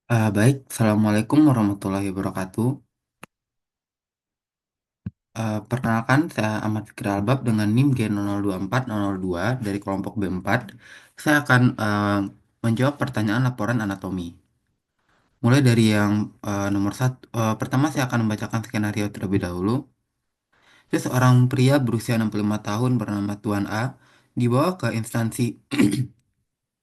Baik, Assalamualaikum warahmatullahi wabarakatuh. Perkenalkan, saya Ahmad Fikri Albab dengan NIM G002402 dari kelompok B4. Saya akan menjawab pertanyaan laporan anatomi. Mulai dari yang nomor satu. Pertama, saya akan membacakan skenario terlebih dahulu. Seorang pria berusia 65 tahun bernama Tuan A dibawa ke instansi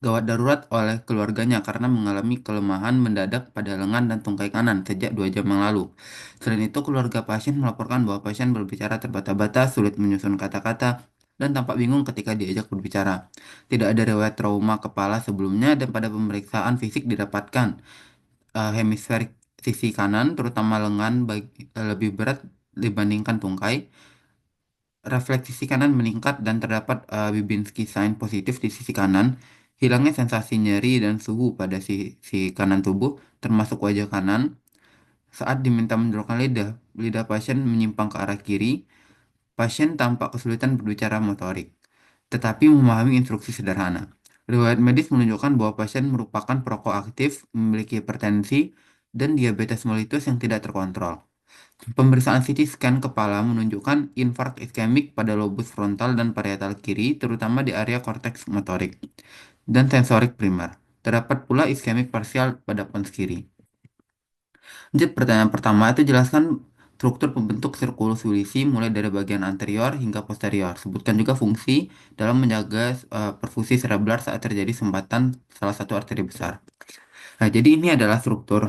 gawat darurat oleh keluarganya karena mengalami kelemahan mendadak pada lengan dan tungkai kanan sejak 2 jam yang lalu. Selain itu, keluarga pasien melaporkan bahwa pasien berbicara terbata-bata, sulit menyusun kata-kata, dan tampak bingung ketika diajak berbicara. Tidak ada riwayat trauma kepala sebelumnya dan pada pemeriksaan fisik didapatkan hemisfer sisi kanan, terutama lengan, lebih berat dibandingkan tungkai. Refleks sisi kanan meningkat dan terdapat Babinski sign positif di sisi kanan. Hilangnya sensasi nyeri dan suhu pada sisi kanan tubuh, termasuk wajah kanan. Saat diminta menundukkan lidah, lidah pasien menyimpang ke arah kiri. Pasien tampak kesulitan berbicara motorik, tetapi memahami instruksi sederhana. Riwayat medis menunjukkan bahwa pasien merupakan perokok aktif, memiliki hipertensi, dan diabetes mellitus yang tidak terkontrol. Pemeriksaan CT scan kepala menunjukkan infark iskemik pada lobus frontal dan parietal kiri, terutama di area korteks motorik dan sensorik primer. Terdapat pula iskemik parsial pada pons kiri. Jadi pertanyaan pertama itu jelaskan struktur pembentuk sirkulus Willisi mulai dari bagian anterior hingga posterior. Sebutkan juga fungsi dalam menjaga perfusi serebral saat terjadi sumbatan salah satu arteri besar. Nah, jadi ini adalah struktur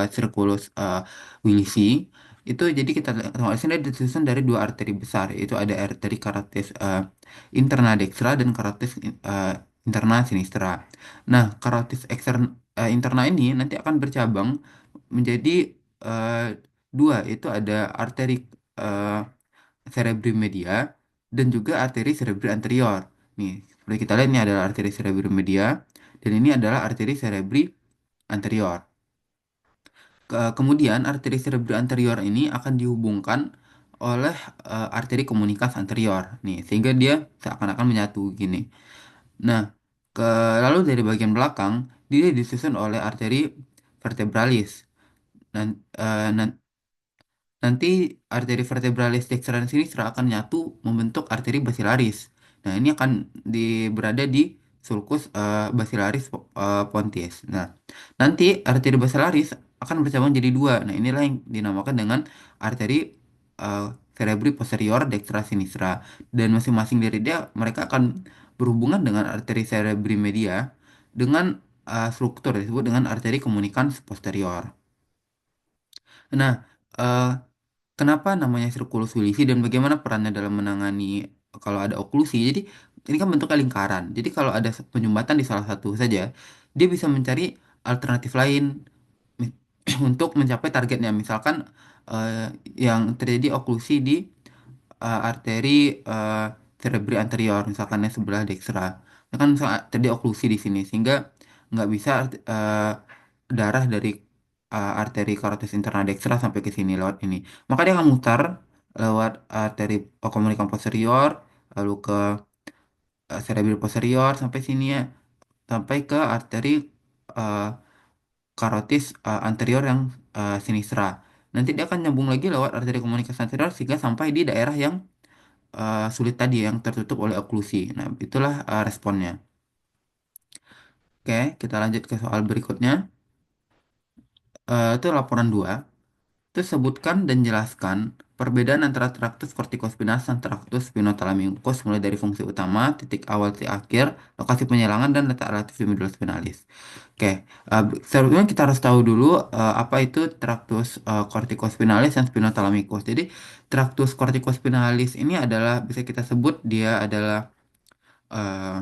sirkulus Willisi. Itu jadi kita lihat di sini disusun dari dua arteri besar, yaitu ada arteri carotis interna dextra dan carotis interna sinistra. Nah, carotis interna ini nanti akan bercabang menjadi eh, dua, yaitu ada arteri eh, cerebri media dan juga arteri cerebri anterior. Nih, seperti kita lihat ini adalah arteri cerebri media dan ini adalah arteri cerebri anterior. Kemudian arteri cerebri anterior ini akan dihubungkan oleh arteri komunikas anterior. Nih, sehingga dia seakan-akan menyatu gini. Nah, ke lalu dari bagian belakang dia disusun oleh arteri vertebralis. Dan nanti arteri vertebralis dextra dan sinistra akan nyatu membentuk arteri basilaris. Nah, ini akan berada di sulcus basilaris pontius. Nah, nanti arteri basilaris akan bercabang jadi dua. Nah, inilah yang dinamakan dengan arteri uh, cerebri posterior dextra sinistra. Dan masing-masing dari dia mereka akan berhubungan dengan arteri cerebri media dengan struktur disebut dengan arteri komunikans posterior. Nah, eh, kenapa namanya sirkulus Willisi dan bagaimana perannya dalam menangani kalau ada oklusi? Jadi ini kan bentuknya lingkaran. Jadi kalau ada penyumbatan di salah satu saja, dia bisa mencari alternatif lain mi- untuk mencapai targetnya. Misalkan eh, yang terjadi oklusi di arteri eh, cerebri anterior, misalkan yang sebelah dekstra. Itu kan terjadi oklusi di sini sehingga nggak bisa eh, darah dari arteri karotis interna dekstra sampai ke sini lewat ini. Maka dia akan mutar lewat arteri komunikasi posterior, lalu ke cerebral posterior sampai sini ya, sampai ke arteri eh, karotis anterior yang sinistra. Nanti dia akan nyambung lagi lewat arteri komunikasi anterior sehingga sampai di daerah yang sulit tadi yang tertutup oleh oklusi. Nah, itulah responnya. Oke, kita lanjut ke soal berikutnya. Itu laporan 2. Terus sebutkan dan jelaskan perbedaan antara traktus corticospinal dan traktus spinothalamius mulai dari fungsi utama, titik awal, titik akhir, lokasi penyelangan, dan letak relatif di medulla spinalis. Oke, sebelumnya kita harus tahu dulu apa itu traktus corticospinalis dan spinothalamius. Jadi, traktus corticospinalis ini adalah bisa kita sebut dia adalah eh,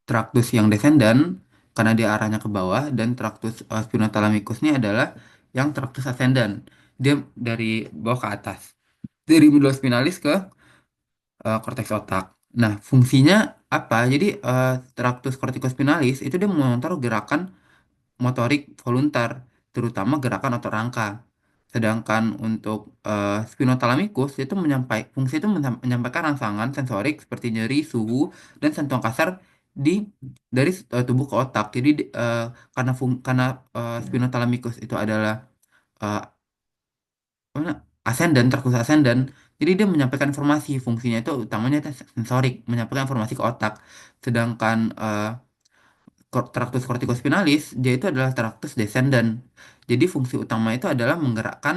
traktus yang descendant karena dia arahnya ke bawah dan traktus spinothalamius ini adalah yang traktus ascendant. Dia dari bawah ke atas. Dari medulla spinalis ke korteks otak. Nah, fungsinya apa? Jadi traktus corticospinalis itu dia mengontrol gerakan motorik voluntar, terutama gerakan otot rangka. Sedangkan untuk spinothalamius itu fungsi itu menyampaikan rangsangan sensorik seperti nyeri, suhu, dan sentuhan kasar di dari tubuh ke otak. Jadi karena spinothalamikus itu adalah eh, mana, ascendant, traktus ascendant. Jadi dia menyampaikan informasi, fungsinya itu utamanya itu sensorik, menyampaikan informasi ke otak. Sedangkan traktus corticospinalis dia itu adalah traktus descendant. Jadi fungsi utama itu adalah menggerakkan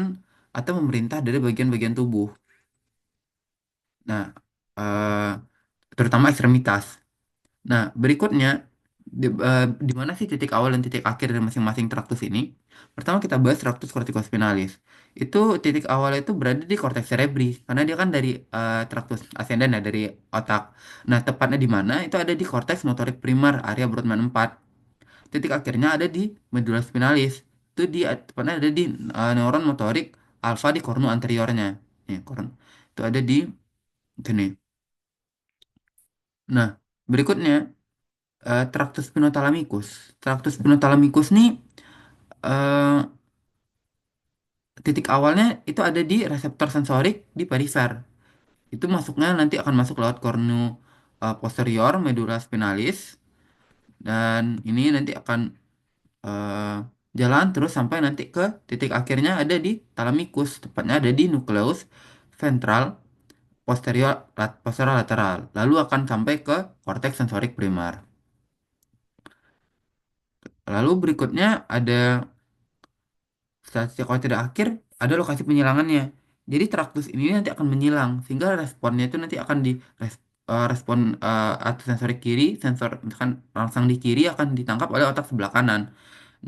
atau memerintah dari bagian-bagian tubuh. Nah, eh, terutama ekstremitas. Nah, berikutnya di mana sih titik awal dan titik akhir dari masing-masing traktus ini? Pertama kita bahas traktus corticospinalis. Itu titik awal itu berada di korteks cerebri karena dia kan dari traktus ascendens ya dari otak. Nah, tepatnya di mana? Itu ada di korteks motorik primer area Brodmann 4. Titik akhirnya ada di medulla spinalis. Itu tepatnya ada di neuron motorik alfa di kornu anteriornya. Nih, itu ada di sini. Nah, berikutnya traktus spinothalamikus. Traktus spinothalamikus nih eh, titik awalnya itu ada di reseptor sensorik di perifer. Itu masuknya nanti akan masuk lewat kornu posterior medulla spinalis dan ini nanti akan eh, jalan terus sampai nanti ke titik akhirnya ada di thalamikus, tepatnya ada di nukleus ventral posterior lateral. Lalu akan sampai ke korteks sensorik primer. Lalu berikutnya ada statistik kalau tidak akhir ada lokasi penyilangannya. Jadi traktus ini nanti akan menyilang sehingga responnya itu nanti akan respon atau sensor kiri, sensor misalkan rangsang di kiri akan ditangkap oleh otak sebelah kanan.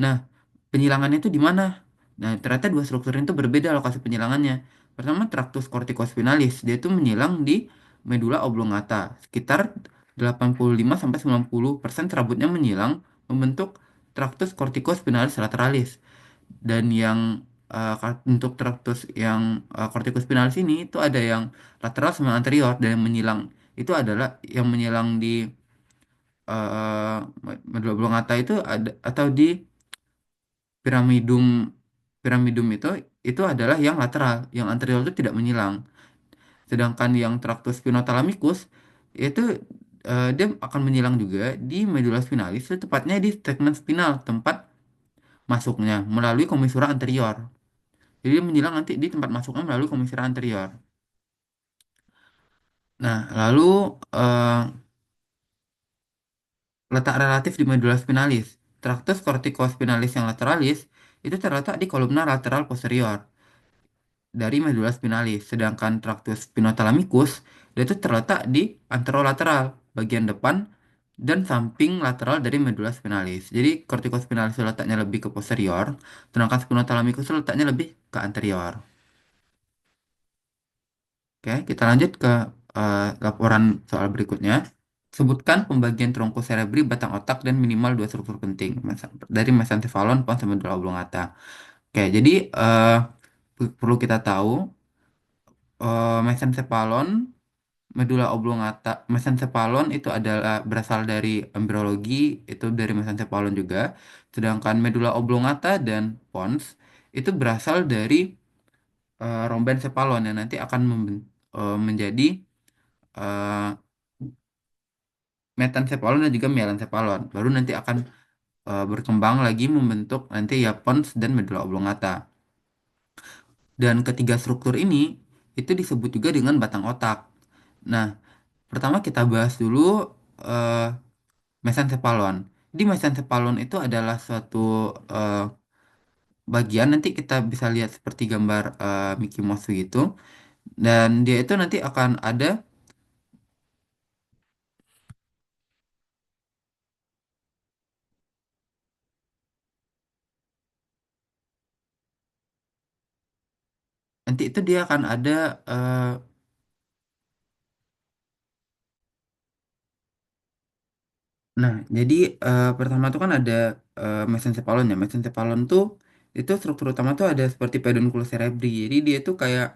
Nah, penyilangannya itu di mana? Nah, ternyata dua struktur itu berbeda lokasi penyilangannya. Pertama, traktus corticospinalis, dia itu menyilang di medulla oblongata. Sekitar 85-90% rambutnya menyilang membentuk traktus corticospinalis lateralis. Dan yang untuk traktus yang corticospinalis ini itu ada yang lateral sama anterior dan yang menyilang itu adalah yang menyilang di uh, medulla oblongata itu ada atau di piramidum piramidum itu adalah yang lateral, yang anterior itu tidak menyilang. Sedangkan yang traktus spinothalamicus itu dia akan menyilang juga di medulla spinalis, itu tepatnya di segmen spinal tempat masuknya melalui komisura anterior. Jadi dia menyilang nanti di tempat masuknya melalui komisura anterior. Nah, lalu eh, letak relatif di medulla spinalis. Traktus corticospinalis yang lateralis itu terletak di kolumna lateral posterior dari medulla spinalis, sedangkan traktus spinothalamicus dia itu terletak di anterolateral, bagian depan dan samping lateral dari medulla spinalis. Jadi corticospinalis itu letaknya lebih ke posterior, sedangkan spinothalamicus itu letaknya lebih ke anterior. Oke, kita lanjut ke laporan soal berikutnya. Sebutkan pembagian tronkus cerebri batang otak dan minimal dua struktur penting dari mesencephalon, pons, sampai medulla oblongata. Oke, jadi perlu kita tahu mesencephalon, medulla oblongata, mesencephalon itu adalah berasal dari embriologi, itu dari mesencephalon juga. Sedangkan medulla oblongata dan pons itu berasal dari rhombencephalon yang nanti akan menjadi eh, metancephalon dan juga melancephalon. Baru nanti akan berkembang lagi membentuk nanti ya pons dan medulla oblongata. Dan ketiga struktur ini itu disebut juga dengan batang otak. Nah, pertama kita bahas dulu eh, mesencephalon. Di mesencephalon itu adalah suatu eh, bagian nanti kita bisa lihat seperti gambar Mickey Mouse gitu. Dan dia itu nanti akan ada nanti itu dia akan ada eh, nah, jadi pertama tuh kan ada mesencephalon ya. Mesencephalon tuh itu struktur utama tuh ada seperti pedunculus cerebri. Jadi dia tuh kayak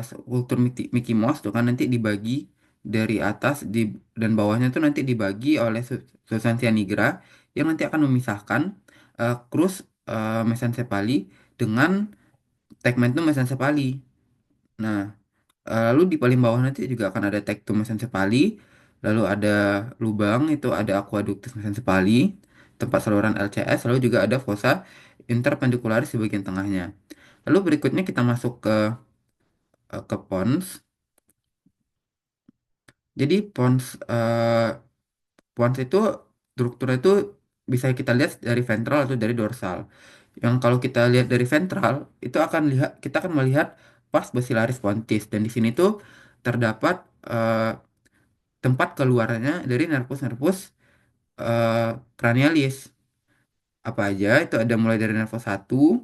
struktur Mickey Mouse tuh kan nanti dibagi dari atas dan bawahnya tuh nanti dibagi oleh substansia nigra yang nanti akan memisahkan krus mesencepali dengan tegmentum mesencepali. Nah, lalu di paling bawah nanti juga akan ada tectum mesencepali Lalu ada lubang, itu ada aqueductus mesencepali, tempat saluran LCS. Lalu juga ada fossa interpendicularis di bagian tengahnya. Lalu berikutnya kita masuk ke pons. Jadi pons itu strukturnya itu bisa kita lihat dari ventral atau dari dorsal. Yang kalau kita lihat dari ventral itu kita akan melihat pars basilaris pontis, dan di sini tuh terdapat eh, tempat keluarnya dari nervus-nervus eh, cranialis. Apa aja? Itu ada mulai dari nervus 1,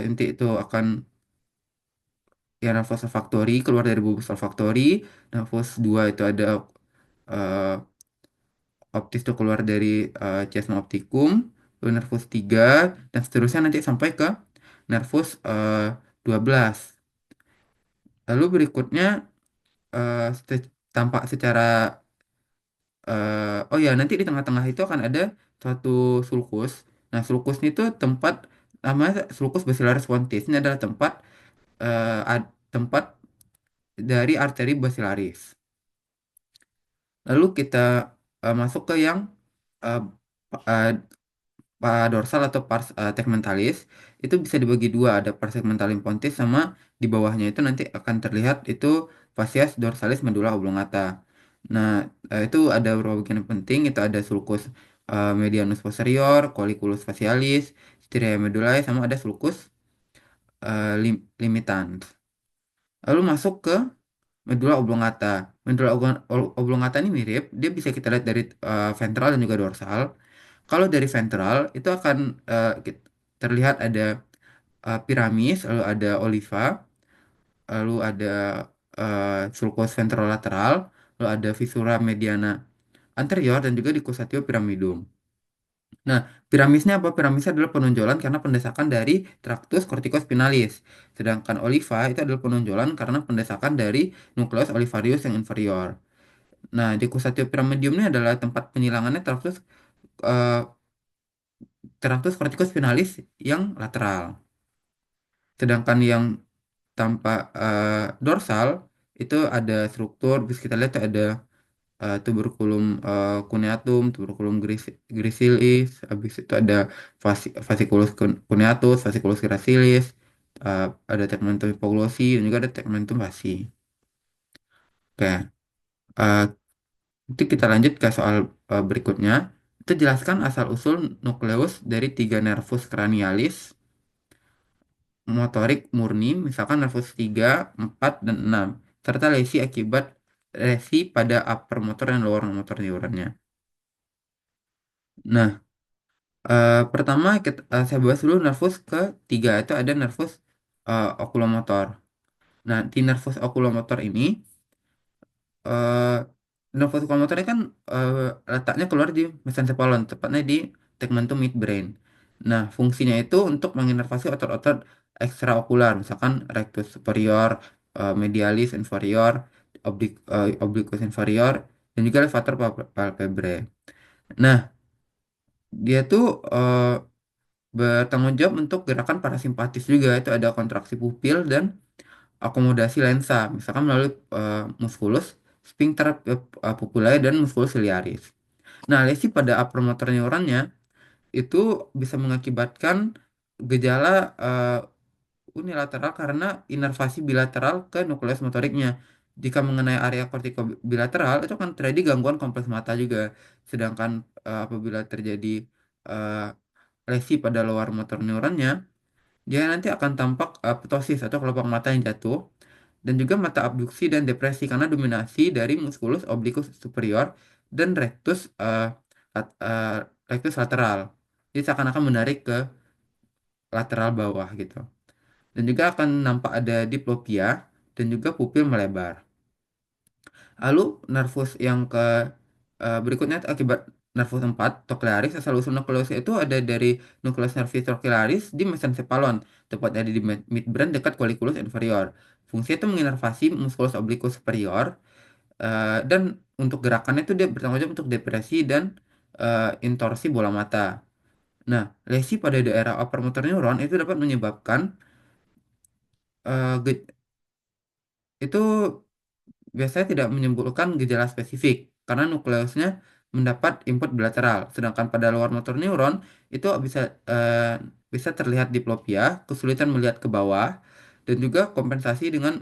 nanti itu akan ya nervus olfactori, keluar dari bulbus olfactori. Nervus 2 itu ada eh, optis itu keluar dari chiasma opticum, lalu nervus 3 dan seterusnya nanti sampai ke nervus 12. Lalu berikutnya tampak secara oh ya, nanti di tengah-tengah itu akan ada suatu sulcus. Nah, sulcus itu tempat namanya sulcus basilaris pontis. Ini adalah tempat dari arteri basilaris. Lalu kita masuk ke yang uh, dorsal atau pars tegmentalis. Itu bisa dibagi dua, ada pars tegmentalis pontis sama di bawahnya itu nanti akan terlihat itu fascias dorsalis medulla oblongata. Nah, itu ada beberapa bagian yang penting. Itu ada sulcus medianus posterior, colliculus facialis, striae medullae, sama ada sulcus limitans. Lalu masuk ke medulla oblongata. Oblongata ini mirip, dia bisa kita lihat dari ventral dan juga dorsal. Kalau dari ventral itu akan terlihat ada piramis, lalu ada oliva, lalu ada sulcus ventrolateral, lalu ada fissura mediana anterior dan juga decussatio pyramidum. Nah, piramisnya apa? Piramisnya adalah penonjolan karena pendesakan dari tractus corticospinalis. Sedangkan oliva itu adalah penonjolan karena pendesakan dari nucleus olivarius yang inferior. Nah, decussatio pyramidum ini adalah tempat penyilangannya eh, tractus corticospinalis yang lateral. Sedangkan yang tanpa dorsal itu ada struktur, bisa kita lihat tuh ada tuberculum cuneatum, tuberculum gracilis, habis itu ada fasciculus cuneatus, fasciculus gracilis, ada tegmentum hipoglossi dan juga ada tegmentum fasci. Oke, eh, nanti kita lanjut ke soal berikutnya. Itu jelaskan asal-usul nukleus dari tiga nervus cranialis motorik murni, misalkan nervus 3, 4, dan 6, serta lesi pada upper motor dan lower motor neuronnya. Nah, pertama saya bahas dulu nervus ketiga, itu ada nervus oculomotor. Nah, di nervus oculomotor ini eh nervus oculomotornya kan eh, letaknya keluar di mesencephalon, tepatnya di tegmentum midbrain. Nah, fungsinya itu untuk menginervasi otot-otot ekstraokular, misalkan rectus superior, medialis inferior, obliquus inferior, dan juga levator palpebrae. Nah, dia tuh bertanggung jawab untuk gerakan parasimpatis juga, itu ada kontraksi pupil dan akomodasi lensa, misalkan melalui musculus sphincter pupillae dan musculus ciliaris. Nah, lesi pada upper motor neuronnya itu bisa mengakibatkan gejala unilateral karena inervasi bilateral ke nukleus motoriknya. Jika mengenai area kortikobilateral itu akan terjadi gangguan kompleks mata juga. Sedangkan apabila terjadi eh, lesi pada lower motor neuronnya, dia nanti akan tampak ptosis atau kelopak mata yang jatuh, dan juga mata abduksi dan depresi karena dominasi dari musculus obliquus superior dan rectus lateral. Jadi seakan-akan menarik ke lateral bawah gitu. Dan juga akan nampak ada diplopia dan juga pupil melebar. Lalu nervus yang berikutnya akibat nervus 4 trochlearis, asal usul nukleus itu ada dari nukleus nervis trochlearis di mesencephalon, tepatnya di midbrain dekat colliculus inferior. Fungsinya itu menginervasi musculus obliquus superior, dan untuk gerakannya itu dia bertanggung jawab untuk depresi dan intorsi bola mata. Nah, lesi pada daerah upper motor neuron itu dapat menyebabkan eh, ge- itu biasanya tidak menimbulkan gejala spesifik karena nukleusnya mendapat input bilateral. Sedangkan pada luar motor neuron itu bisa terlihat diplopia, kesulitan melihat ke bawah, dan juga kompensasi dengan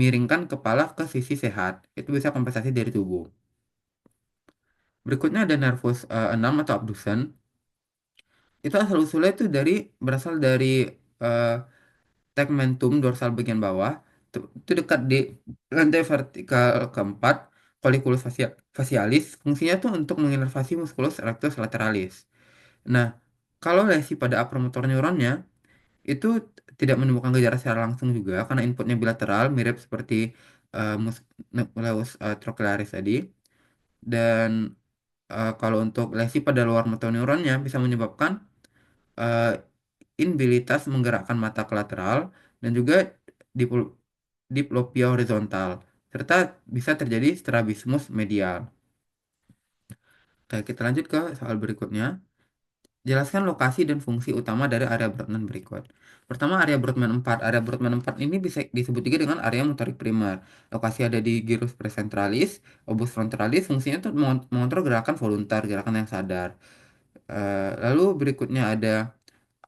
miringkan kepala ke sisi sehat. Itu bisa kompensasi dari tubuh. Berikutnya ada nervus 6 atau abduction. Itu asal usulnya itu berasal dari eh, tegmentum dorsal bagian bawah. Itu dekat di lantai vertikal keempat colliculus facialis. Fungsinya tuh untuk menginervasi musculus rectus lateralis. Nah, kalau lesi pada upper motor neuronnya itu tidak menimbulkan gejala secara langsung juga karena inputnya bilateral mirip seperti nucleus trochlearis tadi. Dan kalau untuk lesi pada luar motor neuronnya bisa menyebabkan eh, inabilitas menggerakkan mata ke lateral dan juga dipl- diplopia horizontal serta bisa terjadi strabismus medial. Oke, kita lanjut ke soal berikutnya. Jelaskan lokasi dan fungsi utama dari area Brodmann berikut. Pertama, area Brodmann 4. Area Brodmann 4 ini bisa disebut juga dengan area motorik primer. Lokasi ada di gyrus presentralis, obus frontalis. Fungsinya itu mengontrol gerakan voluntar, gerakan yang sadar. Lalu berikutnya ada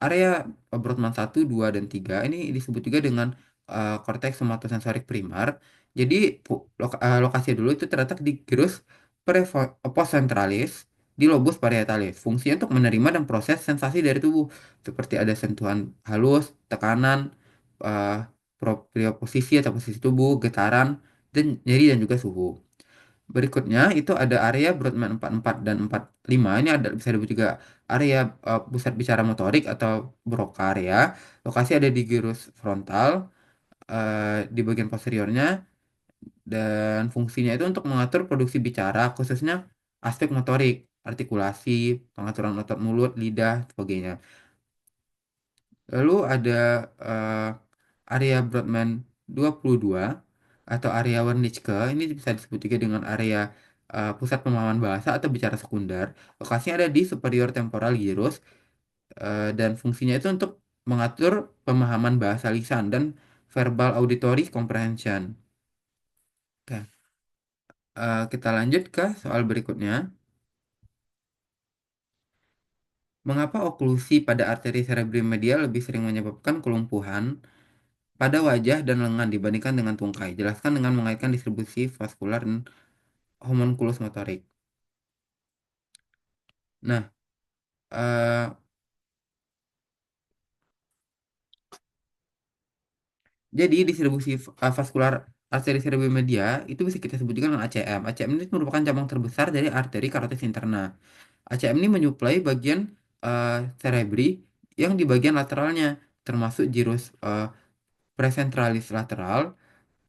area Brodmann 1, 2, dan 3 ini disebut juga dengan korteks somatosensorik primer. Jadi lokasi dulu itu terletak di gyrus postcentralis di lobus parietalis. Fungsinya untuk menerima dan proses sensasi dari tubuh seperti ada sentuhan halus, tekanan, uh, proprioposisi atau posisi tubuh, getaran, dan nyeri dan juga suhu. Berikutnya itu ada area Brodmann 44 dan 45. Ini ada bisa disebut juga area pusat bicara motorik atau Broca area. Lokasi ada di gyrus frontal di bagian posteriornya dan fungsinya itu untuk mengatur produksi bicara khususnya aspek motorik, artikulasi, pengaturan otot mulut, lidah, sebagainya. Lalu ada eh, area Brodmann 22 atau area Wernicke, ini bisa disebut juga dengan area pusat pemahaman bahasa atau bicara sekunder. Lokasinya ada di superior temporal gyrus dan fungsinya itu untuk mengatur pemahaman bahasa lisan dan verbal auditory comprehension. Oke, kita lanjut ke soal berikutnya. Mengapa oklusi pada arteri cerebrum medial lebih sering menyebabkan kelumpuhan pada wajah dan lengan dibandingkan dengan tungkai? Jelaskan dengan mengaitkan distribusi vaskular dan homunculus motorik. Nah, eh, jadi distribusi vaskular arteri cerebrum media itu bisa kita sebut juga dengan ACM. ACM ini merupakan cabang terbesar dari arteri karotis interna. ACM ini menyuplai bagian cerebri yang di bagian lateralnya, termasuk gyrus presentralis lateral,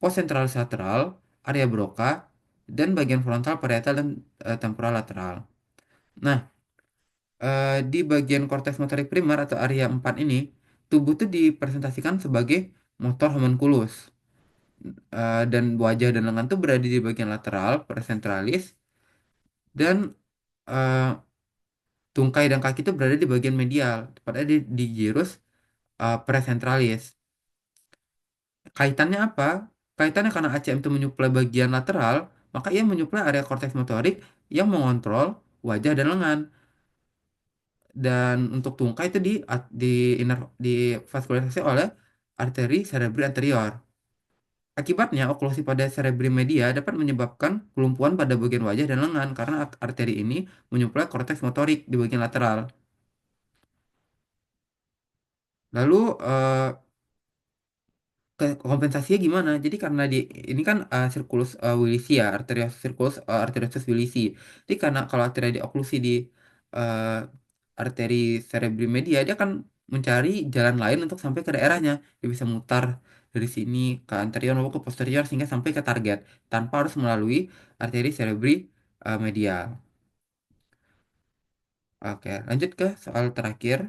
postcentralis lateral, area Broca, dan bagian frontal, parietal, dan temporal lateral. Nah, di bagian korteks motorik primer atau area 4 ini, tubuh itu dipresentasikan sebagai motor homunculus. Dan wajah dan lengan tuh berada di bagian lateral, presentralis, dan eh, tungkai dan kaki itu berada di bagian medial, tepatnya di gyrus presentralis. Kaitannya apa? Kaitannya karena ACM itu menyuplai bagian lateral, maka ia menyuplai area korteks motorik yang mengontrol wajah dan lengan. Dan untuk tungkai itu di vaskularisasi oleh arteri cerebri anterior. Akibatnya, oklusi pada cerebri media dapat menyebabkan kelumpuhan pada bagian wajah dan lengan karena arteri ini menyuplai korteks motorik di bagian lateral. Lalu kompensasinya gimana? Jadi karena ini kan circulus Willisi ya, arteriosus Willisi. Jadi karena kalau arteri dioklusi di uh, arteri cerebri media, dia akan mencari jalan lain untuk sampai ke daerahnya. Dia bisa mutar dari sini ke anterior maupun ke posterior sehingga sampai ke target tanpa harus melalui arteri cerebri medial. Oke, lanjut ke soal terakhir.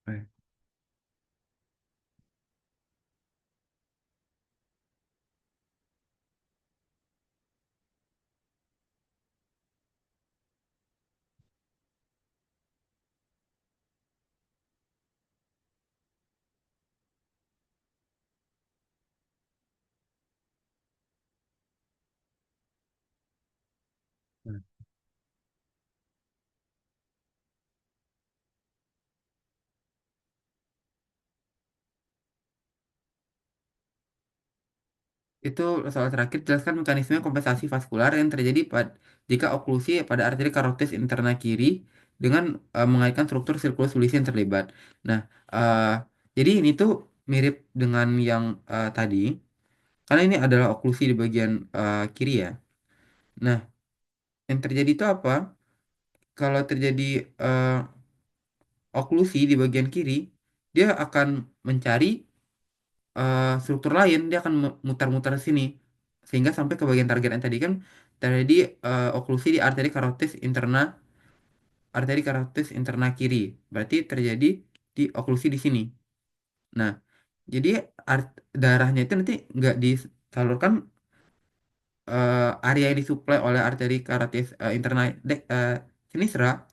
Oke. Itu soal terakhir, jelaskan mekanisme kompensasi vaskular yang terjadi jika oklusi pada arteri karotis interna kiri dengan mengaitkan struktur sirkulus Willis yang terlibat. Nah, eh, jadi ini tuh mirip dengan yang tadi, karena ini adalah oklusi di bagian kiri ya. Nah, yang terjadi itu apa? Kalau terjadi eh, oklusi di bagian kiri, dia akan mencari struktur lain, dia akan mutar-mutar sini sehingga sampai ke bagian target yang tadi kan terjadi oklusi di arteri karotis interna kiri, berarti terjadi di oklusi di sini. Nah, jadi darahnya itu nanti nggak disalurkan area yang disuplai oleh arteri karotis interna sinistra,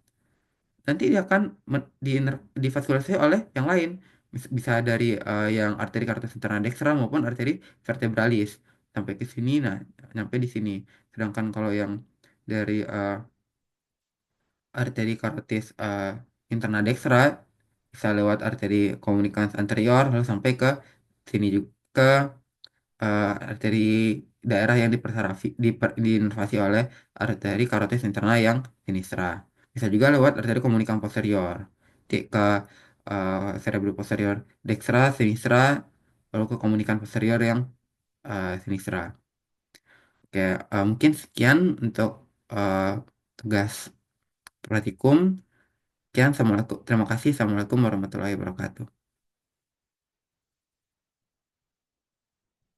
nanti dia akan divaskulisasi oleh yang lain. Bisa dari yang arteri karotis interna dextra maupun arteri vertebralis sampai ke sini, nah sampai di sini. Sedangkan kalau yang dari arteri karotis interna dextra bisa lewat arteri komunikans anterior lalu sampai ke sini juga, ke arteri daerah yang diinervasi oleh arteri karotis interna yang sinistra. Bisa juga lewat arteri komunikans posterior ke cerebral posterior dextra, sinistra, lalu ke komunikans posterior yang sinistra. Oke, mungkin sekian untuk uh, tugas praktikum. Sekian, terima kasih. Assalamualaikum warahmatullahi wabarakatuh.